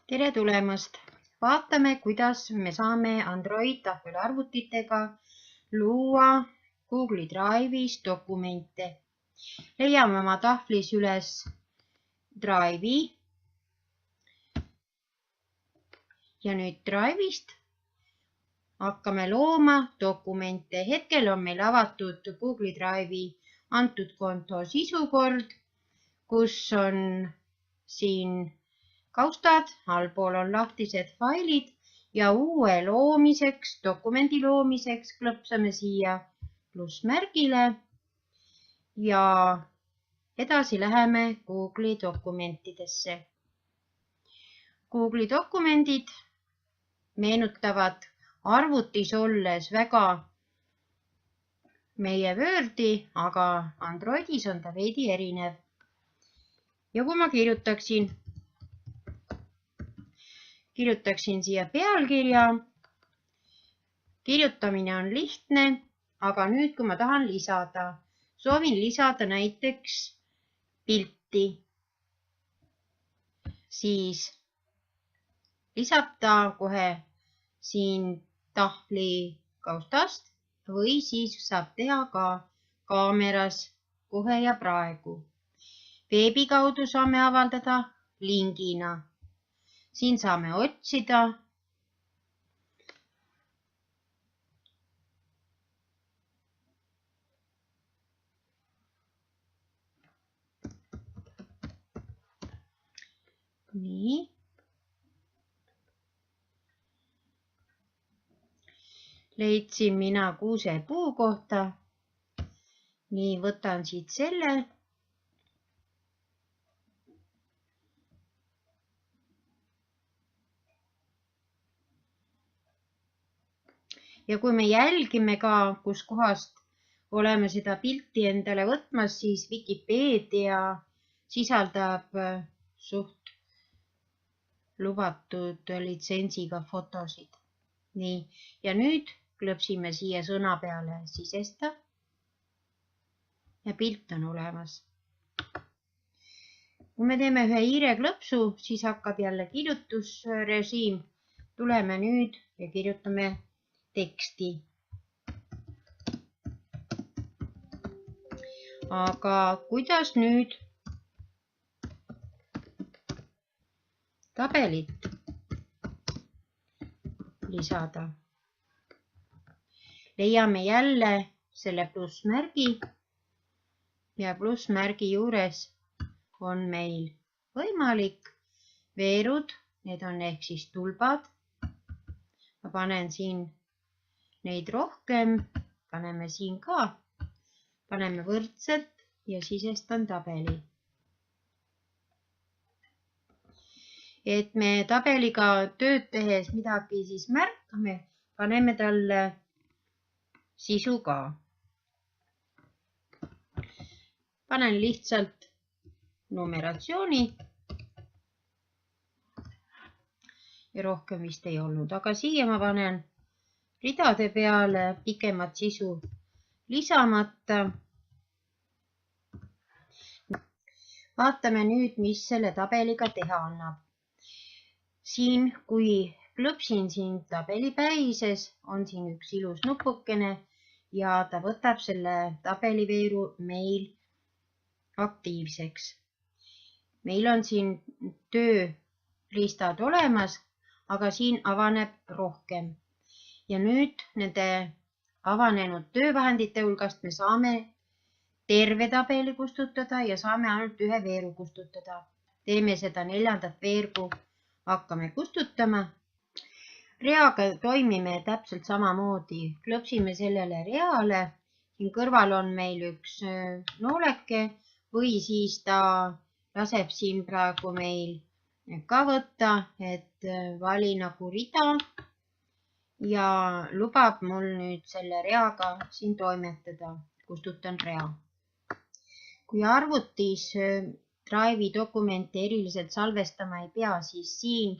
tere tulemast! Vaatame, kuidas me saame Android tahvelarvutitega luua Google Drive'is dokumente. Leiame oma tahvlis üles Drive'i ja nüüd Drive'ist hakkame looma dokumente. Hetkel on meil avatud Google Drive'i antud konto sisukord, kus on siin kaustad, allpool on lahtised failid ja uue loomiseks, dokumendi loomiseks klõpsame siia plussmärgile ja edasi läheme Google'i dokumentidesse. Google'i dokumendid meenutavad arvutis olles väga meie Wordi, aga Androidis on ta veidi erinev. Ja kui ma kirjutaksin siia pealkirja. Kirjutamine on lihtne, aga nüüd, kui ma tahan soovin lisada näiteks pilti, siis lisab ta kohe siin tahvli kaustast või siis saab teha ka kaameras kohe ja praegu. Veebi kaudu saame avaldada lingina. Siin saame otsida. Nii. Leidsin mina kuusepuu kohta. Nii, võtan siit selle. Ja kui me jälgime ka, kus kohast oleme seda pilti endale võtmas, siis Wikipedia sisaldab suht lubatud litsentsiga fotosid. Nii, ja nüüd klõpsime siia sõna peale sisesta ja pilt on olemas. Kui me teeme ühe hiireklõpsu, siis hakkab jälle kirjutusrežiim. Tuleme nüüd ja kirjutame teksti. Aga kuidas nüüd tabelit lisada? Leiame jälle selle plussmärgi ja plussmärgi juures on meil võimalik veerud, need on ehk siis tulbad. Ma panen siin neid rohkem, paneme siin ka, paneme võrdselt ja sisestan tabeli. Et me tabeliga tööd tehes midagi siis märkame, paneme talle sisu ka. Panen lihtsalt numeratsiooni ja rohkem vist ei olnud, aga siia ma panen ridade peale pikemat sisu lisamata. Vaatame nüüd, mis selle tabeliga teha annab. Siin, kui klõpsin siin tabeli päises, on siin üks ilus nupukene ja ta võtab selle tabeliveeru meil aktiivseks. Meil on siin tööriistad olemas, aga siin avaneb rohkem. Ja nüüd nende avanenud töövahendite hulgast me saame terve tabeli kustutada ja saame ainult ühe veeru kustutada. Teeme seda 4. veergu, hakkame kustutama. Reaga toimime täpselt samamoodi. Klõpsime sellele reale. Siin kõrval on meil üks nooleke või siis ta laseb siin praegu meil ka võtta, et vali nagu rida. Ja lubab mul nüüd selle reaga siin toimetada. Kustutan rea. Kui arvutis Drive'i dokumente eriliselt salvestama ei pea, siis siin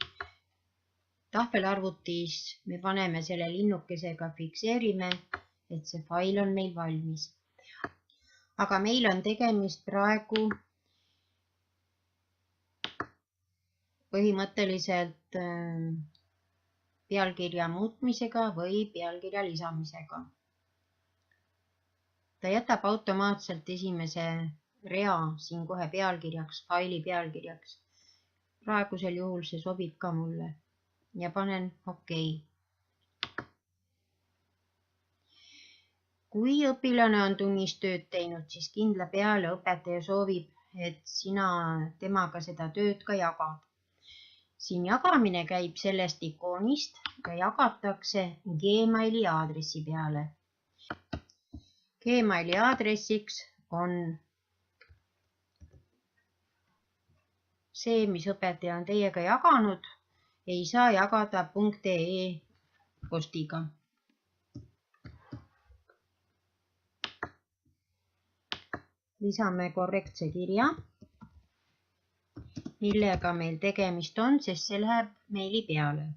tahvelarvutis me paneme selle linnukesega, fikseerime, et see fail on meil valmis. Aga meil on tegemist praegu põhimõtteliselt pealkirja muutmisega või pealkirja lisamisega. Ta jätab automaatselt esimese rea siin kohe pealkirjaks, faili pealkirjaks. Praegusel juhul see sobib ka mulle ja panen OK. Kui õpilane on tunnis tööd teinud, siis kindla peale õpetaja soovib, et sina temaga seda tööd ka jagad. Siin jagamine käib sellest ikoonist ja jagatakse Gmaili aadressi peale. Gmaili aadressiks on see, mis õpetaja on teiega jaganud, ei saa jagada .ee postiga. Lisame korrektse kirja, millega meil tegemist on, sest see läheb meili peale.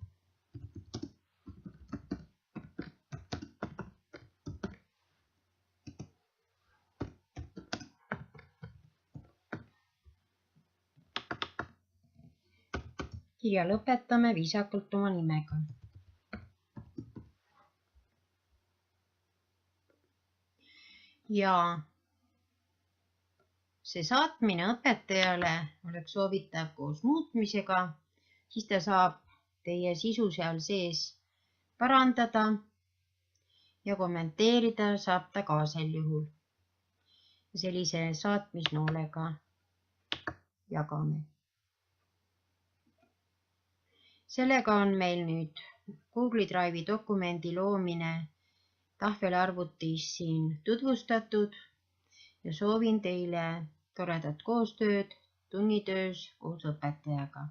Kirja lõpetame viisakalt oma nimega. Ja see saatmine õpetajale oleks soovitav koos muutmisega, siis ta saab teie sisu seal sees parandada ja kommenteerida saab ta ka sel juhul. Sellise saatmisnoolega jagame. Sellega on meil nüüd Google Drive'i dokumendi loomine tahvelarvutis siin tutvustatud ja soovin teile toredat koostööd tunnitöös koos õpetajaga.